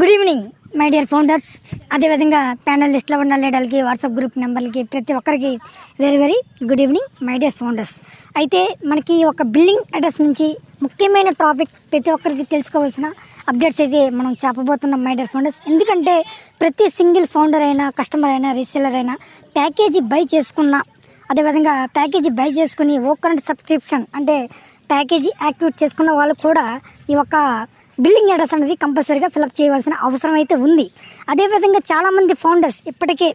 Good evening my dear founders. అదేవిధంగా panel లిస్ట్లో ఉన్న లీడర్లకి, వాట్సాప్ గ్రూప్ నెంబర్లకి, ప్రతి ఒక్కరికి very very good evening my dear founders. అయితే మనకి ఒక బిల్లింగ్ అడ్రస్ నుంచి ముఖ్యమైన టాపిక్ ప్రతి ఒక్కరికి తెలుసుకోవాల్సిన అప్డేట్స్ అయితే మనం చెప్పబోతున్నాం మై డియర్ ఫౌండర్స్. ఎందుకంటే ప్రతి సింగిల్ ఫౌండర్ అయినా, కస్టమర్ అయినా, రీసెల్లర్ అయినా ప్యాకేజీ బై చేసుకున్న, అదేవిధంగా ప్యాకేజీ బై చేసుకుని ఓ కరెంట్ సబ్స్క్రిప్షన్ అంటే ప్యాకేజీ యాక్టివేట్ చేసుకున్న వాళ్ళు కూడా ఈ ఒక బిల్లింగ్ అడ్రస్ అనేది కంపల్సరీగా ఫిలప్ చేయవలసిన అవసరం అయితే ఉంది. అదేవిధంగా చాలామంది ఫౌండర్స్ ఇప్పటికే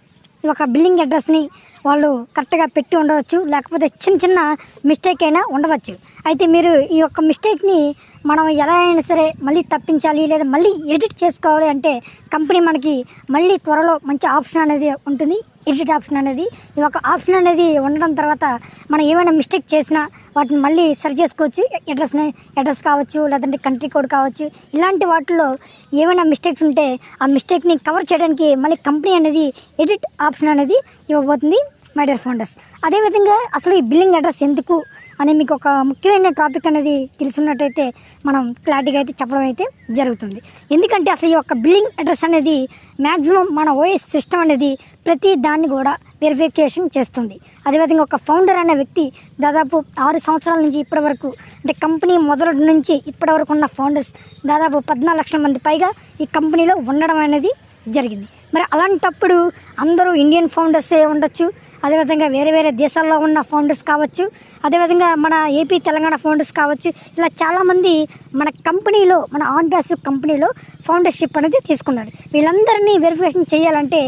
ఈ ఒక బిల్లింగ్ అడ్రస్ని వాళ్ళు కరెక్ట్గా పెట్టి ఉండవచ్చు, లేకపోతే చిన్న చిన్న మిస్టేక్ అయినా ఉండవచ్చు. అయితే మీరు ఈ యొక్క మిస్టేక్ని మనం ఎలా అయినా సరే మళ్ళీ తప్పించాలి, లేదా మళ్ళీ ఎడిట్ చేసుకోవాలి అంటే కంపెనీ మనకి మళ్ళీ త్వరలో మంచి ఆప్షన్ అనేది ఉంటుంది, ఎడిట్ ఆప్షన్ అనేది. ఈ ఒక ఆప్షన్ అనేది ఉండడం తర్వాత మనం ఏమైనా మిస్టేక్ చేసినా వాటిని మళ్ళీ సరి చేసుకోవచ్చు. అడ్రస్ కావచ్చు, లేదంటే కంట్రీ కోడ్ కావచ్చు, ఇలాంటి వాటిలో ఏమైనా మిస్టేక్స్ ఉంటే ఆ మిస్టేక్ని కవర్ చేయడానికి మళ్ళీ కంపెనీ అనేది ఎడిట్ ఆప్షన్ అనేది ఇవ్వబోతుంది మై డియర్ ఫౌండర్స్. అదేవిధంగా అసలు ఈ బిల్లింగ్ అడ్రస్ ఎందుకు అని మీకు ఒక ముఖ్యమైన టాపిక్ అనేది తెలుసున్నట్టయితే మనం క్లారిటీగా అయితే చెప్పడం అయితే జరుగుతుంది. ఎందుకంటే అసలు ఈ యొక్క బిల్లింగ్ అడ్రస్ అనేది మ్యాక్సిమం మన ఓఎస్ సిస్టమ్ అనేది ప్రతి దాన్ని కూడా వెరిఫికేషన్ చేస్తుంది. అదేవిధంగా ఒక ఫౌండర్ అనే వ్యక్తి దాదాపు 6 సంవత్సరాల నుంచి ఇప్పటి వరకు, అంటే కంపెనీ మొదటి నుంచి ఇప్పటి వరకు ఉన్న ఫౌండర్స్ దాదాపు 14 లక్షల మంది పైగా ఈ కంపెనీలో ఉండడం అనేది జరిగింది. మరి అలాంటప్పుడు అందరూ ఇండియన్ ఫౌండర్సే ఉండొచ్చు, అదేవిధంగా వేరే వేరే దేశాల్లో ఉన్న ఫౌండర్స్ కావచ్చు, అదేవిధంగా మన ఏపీ తెలంగాణ ఫౌండర్స్ కావచ్చు, ఇలా చాలామంది మన కంపెనీలో, మన ఆన్ బేసిక్ కంపెనీలో ఫౌండర్షిప్ అనేది తీసుకున్నారు. వీళ్ళందరినీ వెరిఫికేషన్ చేయాలంటే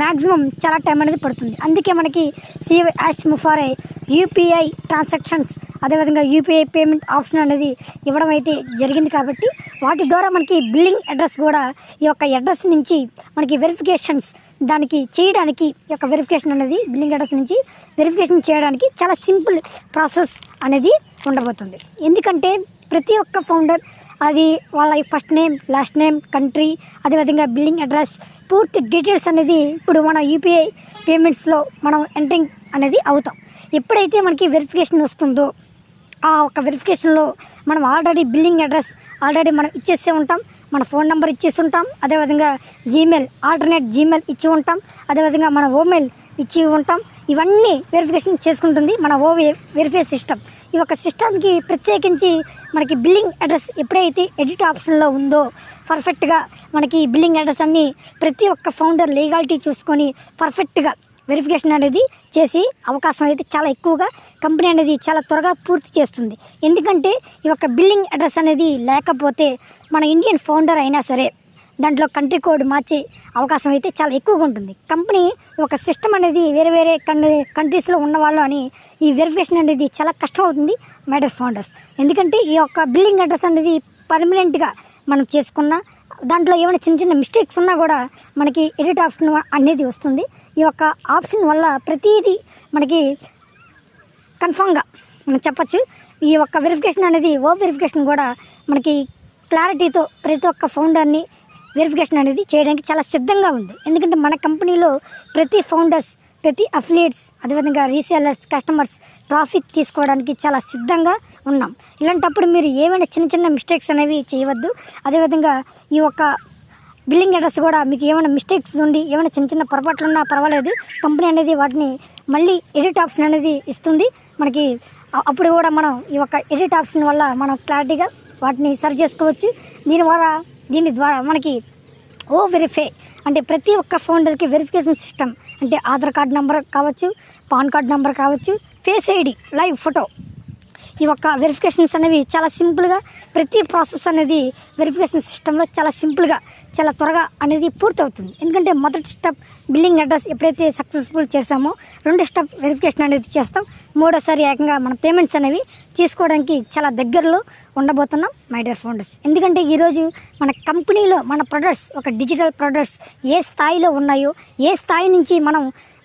మ్యాక్సిమం చాలా టైం అనేది పడుతుంది. అందుకే మనకి సిఏ యాష్ ముఫారే యూపీఐ ట్రాన్సాక్షన్స్, అదేవిధంగా యూపీఐ పేమెంట్ ఆప్షన్ అనేది ఇవ్వడం అయితే జరిగింది. కాబట్టి వాటి ద్వారా మనకి బిల్లింగ్ అడ్రస్ కూడా ఈ యొక్క అడ్రస్ నుంచి మనకి వెరిఫికేషన్స్ దానికి చేయడానికి, ఈ యొక్క వెరిఫికేషన్ అనేది బిల్లింగ్ అడ్రస్ నుంచి వెరిఫికేషన్ చేయడానికి చాలా సింపుల్ ప్రాసెస్ అనేది ఉండబోతుంది. ఎందుకంటే ప్రతి ఒక్క ఫౌండర్ అది వాళ్ళ first name, last name, country, అదేవిధంగా బిల్లింగ్ అడ్రస్, పూర్తి డీటెయిల్స్ అనేది ఇప్పుడు మన యూపీఐ పేమెంట్స్లో మనం ఎంటరింగ్ అనేది అవుతాం. ఎప్పుడైతే మనకి వెరిఫికేషన్ వస్తుందో ఆ ఒక వెరిఫికేషన్లో మనం ఆల్రెడీ బిల్లింగ్ అడ్రస్ ఆల్రెడీ మనం ఇచ్చేసే ఉంటాం, మన ఫోన్ నెంబర్ ఇచ్చేసి ఉంటాం, అదేవిధంగా జీమెయిల్ ఆల్టర్నేట్ జీమెయిల్ ఇచ్చి ఉంటాం, అదేవిధంగా మన ఓమెయిల్ ఇచ్చి ఉంటాం. ఇవన్నీ వెరిఫికేషన్ చేసుకుంటుంది మన వెరిఫై సిస్టమ్. ఈ యొక్క సిస్టమ్కి ప్రత్యేకించి మనకి బిల్లింగ్ అడ్రస్ ఎప్పుడైతే ఎడిట్ ఆప్షన్లో ఉందో పర్ఫెక్ట్గా మనకి బిల్లింగ్ అడ్రస్ అన్నీ ప్రతి ఒక్క ఫౌండర్ లీగాలిటీ చూసుకొని పర్ఫెక్ట్గా వెరిఫికేషన్ అనేది చేసి అవకాశం అయితే చాలా ఎక్కువగా కంపెనీ అనేది చాలా త్వరగా పూర్తి చేస్తుంది. ఎందుకంటే ఈ యొక్క బిల్లింగ్ అడ్రస్ అనేది లేకపోతే మన ఇండియన్ ఫౌండర్ అయినా సరే దాంట్లో కంట్రీ కోడ్ మార్చే అవకాశం అయితే చాలా ఎక్కువగా ఉంటుంది. కంపెనీ ఒక సిస్టమ్ అనేది వేరే వేరే కంట్రీస్లో ఉన్నవాళ్ళు అని ఈ వెరిఫికేషన్ అనేది చాలా కష్టం అవుతుంది మై డియర్ ఫౌండర్స్. ఎందుకంటే ఈ యొక్క బిల్లింగ్ అడ్రస్ అనేది పర్మనెంట్గా మనం చేసుకున్న దాంట్లో ఏమైనా చిన్న చిన్న మిస్టేక్స్ ఉన్నా కూడా మనకి ఎడిట్ ఆప్షన్ అనేది వస్తుంది. ఈ యొక్క ఆప్షన్ వల్ల ప్రతిదీ మనకి కన్ఫామ్గా మనం చెప్పచ్చు. ఈ యొక్క వెరిఫికేషన్ అనేది వెరిఫికేషన్ కూడా మనకి క్లారిటీతో ప్రతి ఒక్క ఫౌండర్ని వెరిఫికేషన్ అనేది చేయడానికి చాలా సిద్ధంగా ఉంది. ఎందుకంటే మన కంపెనీలో ప్రతి ఫౌండర్స్, ప్రతి అఫిలియేట్స్, అదేవిధంగా రీసేలర్స్, కస్టమర్స్ ట్రాఫిక్ తీసుకోవడానికి చాలా సిద్ధంగా ఉన్నాం. ఇలాంటప్పుడు మీరు ఏమైనా చిన్న చిన్న మిస్టేక్స్ అనేవి చేయవద్దు. అదేవిధంగా ఈ యొక్క బిల్లింగ్ అడ్రస్ కూడా మీకు ఏమైనా మిస్టేక్స్ ఉండి ఏమైనా చిన్న చిన్న పొరపాట్లు ఉన్నా పర్వాలేదు, కంపెనీ అనేది వాటిని మళ్ళీ ఎడిట్ ఆప్షన్ అనేది ఇస్తుంది మనకి. అప్పుడు కూడా మనం ఈ యొక్క ఎడిట్ ఆప్షన్ వల్ల మనం క్లారిటీగా వాటిని సరి చేసుకోవచ్చు. దీని ద్వారా మనకి వెరిఫై అంటే ప్రతి ఒక్క ఫౌండర్కి వెరిఫికేషన్ సిస్టమ్ అంటే ఆధార్ కార్డ్ నెంబర్ కావచ్చు, పాన్ కార్డ్ నెంబర్ కావచ్చు, ఫేస్ ఐడి, లైవ్ ఫోటో, ఈ యొక్క వెరిఫికేషన్స్ అనేవి చాలా సింపుల్గా ప్రతి ప్రాసెస్ అనేది వెరిఫికేషన్ సిస్టంలో చాలా సింపుల్గా చాలా త్వరగా అనేది పూర్తవుతుంది. ఎందుకంటే మొదటి స్టెప్ బిల్లింగ్ అడ్రస్ ఎప్పుడైతే సక్సెస్ఫుల్ చేస్తామో రెండో స్టెప్ వెరిఫికేషన్ అనేది చేస్తాం, మూడోసారి ఏకంగా మన పేమెంట్స్ అనేవి తీసుకోవడానికి చాలా దగ్గరలో ఉండబోతున్నాం మై డియర్ ఫౌండర్స్. ఎందుకంటే ఈరోజు మన కంపెనీలో మన ప్రొడక్ట్స్, ఒక డిజిటల్ ప్రొడక్ట్స్ ఏ స్థాయిలో ఉన్నాయో, ఏ స్థాయి నుంచి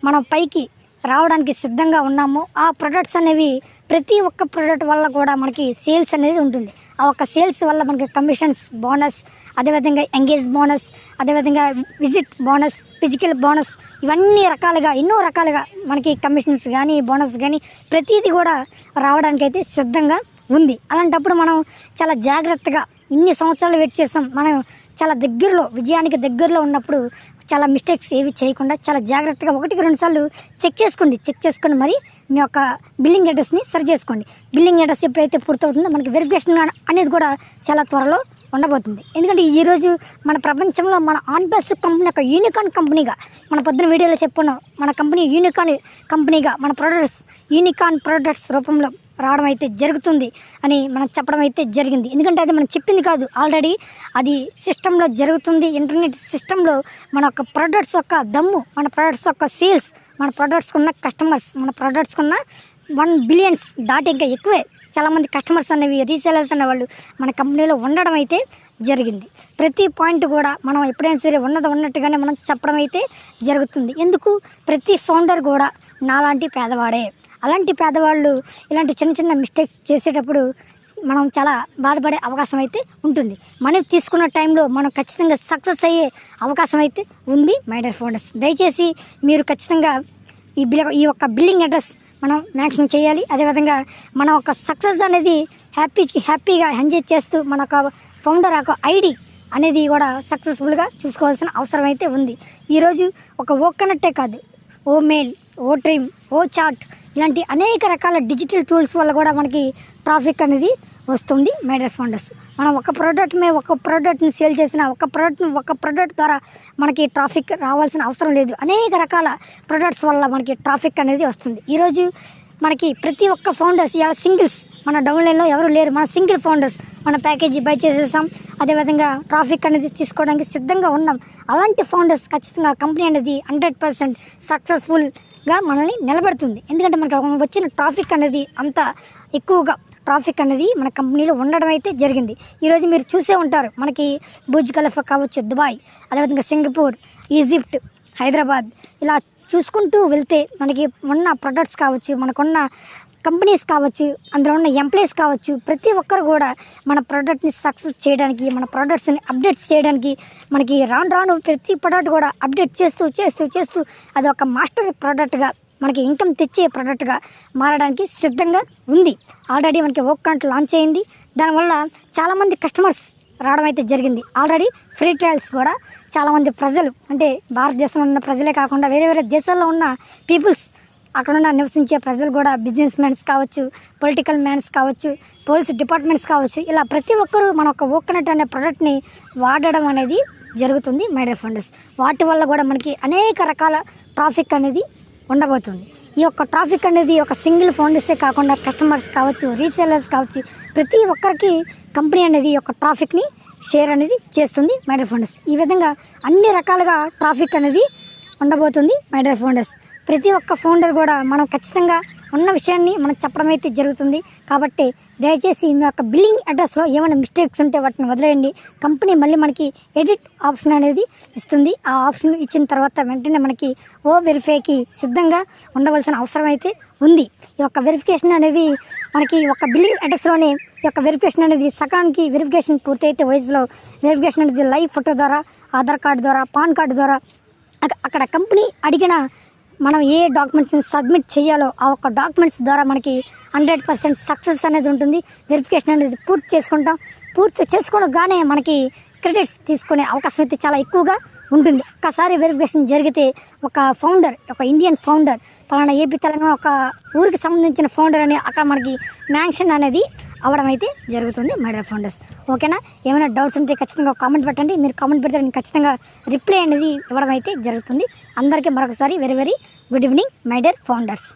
మనం పైకి రావడానికి సిద్ధంగా ఉన్నామో ఆ ప్రొడక్ట్స్ అనేవి ప్రతి ఒక్క ప్రోడక్ట్ వల్ల కూడా మనకి సేల్స్ అనేది ఉంటుంది. ఆ ఒక్క సేల్స్ వల్ల మనకి కమిషన్స్, బోనస్, అదేవిధంగా ఎంగేజ్ బోనస్, అదేవిధంగా విజిట్ బోనస్, ఫిజికల్ బోనస్, ఇవన్నీ రకాలుగా ఎన్నో రకాలుగా మనకి కమిషన్స్ కానీ బోనస్ కానీ ప్రతిదీ కూడా రావడానికి అయితే సిద్ధంగా ఉంది. అలాంటప్పుడు మనం చాలా జాగ్రత్తగా ఇన్ని సంవత్సరాలు వెయిట్ చేస్తాం, మనం చాలా దగ్గరలో, విజయానికి దగ్గరలో ఉన్నప్పుడు చాలా మిస్టేక్స్ ఏవి చేయకుండా చాలా జాగ్రత్తగా 1-2 సార్లు చెక్ చేసుకొని మరి మీ యొక్క బిల్లింగ్ అడ్రస్ని సరి చేసుకోండి. బిల్లింగ్ అడ్రస్ ఎప్పుడైతే పూర్తవుతుందో మనకి వెరిఫికేషన్ అనేది కూడా చాలా త్వరలో ఉండబోతుంది. ఎందుకంటే ఈరోజు మన ప్రపంచంలో మన ఆన్బెస్ కంపెనీ ఒక యూనికార్న్ కంపెనీగా, మన పొద్దున వీడియోలో చెప్పుకున్నాం, మన కంపెనీ యూనికార్న్ కంపెనీగా మన యూనికార్న్ ప్రొడక్ట్స్ రూపంలో రావడం అయితే జరుగుతుంది అని మనం చెప్పడం అయితే జరిగింది. ఎందుకంటే అది మనం చెప్పింది కాదు, ఆల్రెడీ అది సిస్టంలో జరుగుతుంది. ఇంటర్నెట్ సిస్టంలో మన యొక్క ప్రొడక్ట్స్ యొక్క దమ్ము, మన ప్రొడక్ట్స్ యొక్క సేల్స్, మన ప్రొడక్ట్స్కి ఉన్న కస్టమర్స్, మన ప్రొడక్ట్స్కి ఉన్న 1 బిలియన్స్ దాటి ఇంకా ఎక్కువే చాలామంది కస్టమర్స్ అనేవి, రీసేలర్స్ అనేవాళ్ళు మన కంపెనీలో ఉండడం అయితే జరిగింది. ప్రతి పాయింట్ కూడా మనం ఎప్పుడైనా సరే ఉన్నట్టుగానే మనం చెప్పడం అయితే జరుగుతుంది. ఎందుకు, ప్రతి ఫౌండర్ కూడా నాలాంటి పేదవాడే. అలాంటి పేదవాళ్ళు ఇలాంటి చిన్న మిస్టేక్స్ చేసేటప్పుడు మనం చాలా బాధపడే అవకాశం అయితే ఉంటుంది. మనీ తీసుకున్న టైంలో మనం ఖచ్చితంగా సక్సెస్ అయ్యే అవకాశం అయితే ఉంది. మై డియర్ ఫౌండర్స్, దయచేసి మీరు ఖచ్చితంగా ఈ యొక్క బిల్లింగ్ అడ్రస్ మనం మ్యాక్సిమం చేయాలి. అదేవిధంగా మన ఒక సక్సెస్ అనేది హ్యాపీగా ఎంజాయ్ చేస్తూ మన ఒక ఫౌండర్ యొక్క ఐడి అనేది కూడా సక్సెస్ఫుల్గా చూసుకోవాల్సిన అవసరం అయితే ఉంది. ఈరోజు ఒక ఓకనట్టే కాదు, ఓ మెయిల్, ఓ ట్రిమ్, ఓ చార్ట్ ఇలాంటి అనేక రకాల డిజిటల్ టూల్స్ వల్ల కూడా మనకి ట్రాఫిక్ అనేది వస్తుంది. మై డియర్ ఫౌండర్స్, మనం ఒక ప్రోడక్ట్ని సేల్ చేసిన ఒక ప్రోడక్ట్ ద్వారా మనకి ట్రాఫిక్ రావాల్సిన అవసరం లేదు. అనేక రకాల ప్రొడక్ట్స్ వల్ల మనకి ట్రాఫిక్ అనేది వస్తుంది. ఈరోజు మనకి ప్రతి ఒక్క ఫౌండర్స్ ఇవాళ సింగిల్స్, మన డౌన్లైన్లో ఎవరు లేరు, మన సింగిల్ ఫౌండర్స్ మన ప్యాకేజీ బై చేసేసాం. అదేవిధంగా ట్రాఫిక్ అనేది తీసుకోవడానికి సిద్ధంగా ఉన్నాం. అలాంటి ఫౌండర్స్ ఖచ్చితంగా కంపెనీ అనేది 100% సక్సెస్ఫుల్గా మనల్ని నిలబెడుతుంది. ఎందుకంటే మనకు వచ్చిన ట్రాఫిక్ అనేది అంత ఎక్కువగా ట్రాఫిక్ అనేది మన కంపెనీలో ఉండడం అయితే జరిగింది. ఈరోజు మీరు చూసే ఉంటారు, మనకి బుర్జ్ ఖలీఫా కావచ్చు, దుబాయ్, అదేవిధంగా సింగపూర్, ఈజిప్ట్, హైదరాబాద్, ఇలా చూసుకుంటూ వెళ్తే మనకి ఉన్న ప్రొడక్ట్స్ కావచ్చు, మనకున్న కంపెనీస్ కావచ్చు, అందులో ఉన్న ఎంప్లాయీస్ కావచ్చు, ప్రతి ఒక్కరు కూడా మన ప్రోడక్ట్ని సక్సెస్ చేయడానికి, మన ప్రోడక్ట్స్ని అప్డేట్స్ చేయడానికి, మనకి రాను ప్రతి ప్రోడక్ట్ కూడా అప్డేట్ చేస్తూ అది ఒక మాస్టర్ ప్రోడక్ట్గా మనకి ఇన్కమ్ తెచ్చే ప్రోడక్ట్గా మారడానికి సిద్ధంగా ఉంది. ఆల్రెడీ మనకి ఓకనట్ లాంచ్ అయింది. దానివల్ల చాలామంది కస్టమర్స్ రావడం అయితే జరిగింది. ఆల్రెడీ ఫ్రీ ట్రయల్స్ కూడా చాలామంది ప్రజలు, అంటే భారతదేశంలో ఉన్న ప్రజలే కాకుండా వేరే దేశాల్లో ఉన్న పీపుల్స్, అక్కడున్న నివసించే ప్రజలు కూడా, బిజినెస్ మ్యాన్స్ కావచ్చు, పొలిటికల్ మ్యాన్స్ కావచ్చు, పోలీస్ డిపార్ట్మెంట్స్ కావచ్చు, ఇలా ప్రతి ఒక్కరూ మన ఒక ఓకనట్ అనే ప్రోడక్ట్ని వాడడం అనేది జరుగుతుంది. మై డియర్ ఫౌండర్స్, వాటి వల్ల కూడా మనకి అనేక రకాల ట్రాఫిక్ అనేది ఉండబోతుంది. ఈ యొక్క ట్రాఫిక్ అనేది ఒక సింగిల్ ఫౌండర్సే కాకుండా కస్టమర్స్ కావచ్చు, రీసేలర్స్ కావచ్చు, ప్రతి ఒక్కరికి కంపెనీ అనేది ఒక ట్రాఫిక్ని షేర్ అనేది చేస్తుంది. మై డియర్ ఫౌండర్స్, ఈ విధంగా అన్ని రకాలుగా ట్రాఫిక్ అనేది ఉండబోతుంది. మై డియర్ ఫౌండర్స్, ప్రతి ఒక్క ఫౌండర్ కూడా మనం ఖచ్చితంగా ఉన్న విషయాన్ని మనం చెప్పడం అయితే జరుగుతుంది. కాబట్టి దయచేసి మీ యొక్క బిల్లింగ్ అడ్రస్లో ఏమైనా మిస్టేక్స్ ఉంటే వాటిని వదిలేయండి. కంపెనీ మళ్ళీ మనకి ఎడిట్ ఆప్షన్ అనేది ఇస్తుంది. ఆ ఆప్షన్ ఇచ్చిన తర్వాత వెంటనే మనకి వెరిఫైకి సిద్ధంగా ఉండవలసిన అవసరం అయితే ఉంది. ఈ యొక్క వెరిఫికేషన్ అనేది మనకి ఒక బిల్లింగ్ అడ్రస్లోనే ఈ యొక్క వెరిఫికేషన్ అనేది సకానికి వెరిఫికేషన్ పూర్తయితే వయసులో వెరిఫికేషన్ అనేది లైవ్ ఫోటో ద్వారా, ఆధార్ కార్డు ద్వారా, పాన్ కార్డు ద్వారా అక్కడ కంపెనీ అడిగిన మనం ఏ డాక్యుమెంట్స్ని సబ్మిట్ చేయాలో ఆ ఒక్క డాక్యుమెంట్స్ ద్వారా మనకి 100% సక్సెస్ అనేది ఉంటుంది. వెరిఫికేషన్ అనేది పూర్తి చేసుకోగానే మనకి క్రెడిట్స్ తీసుకునే అవకాశం అయితే చాలా ఎక్కువగా ఉంటుంది. ఒక్కసారి వెరిఫికేషన్ జరిగితే ఒక ఇండియన్ ఫౌండర్, పలానా ఏపీ తెలంగాణ ఒక ఊరికి సంబంధించిన ఫౌండర్ అని అక్కడ మనకి మ్యాన్షన్ అనేది అవ్వడం అయితే జరుగుతుంది. మై డియర్ ఫౌండర్స్, ఓకేనా? ఏమైనా డౌట్స్ ఉంటే ఖచ్చితంగా కామెంట్ పెట్టండి. మీరు కామెంట్ పెడితే నేను ఖచ్చితంగా రిప్లై అనేది ఇవ్వడం అయితే జరుగుతుంది. అందరికీ మరొకసారి very good evening my dear founders.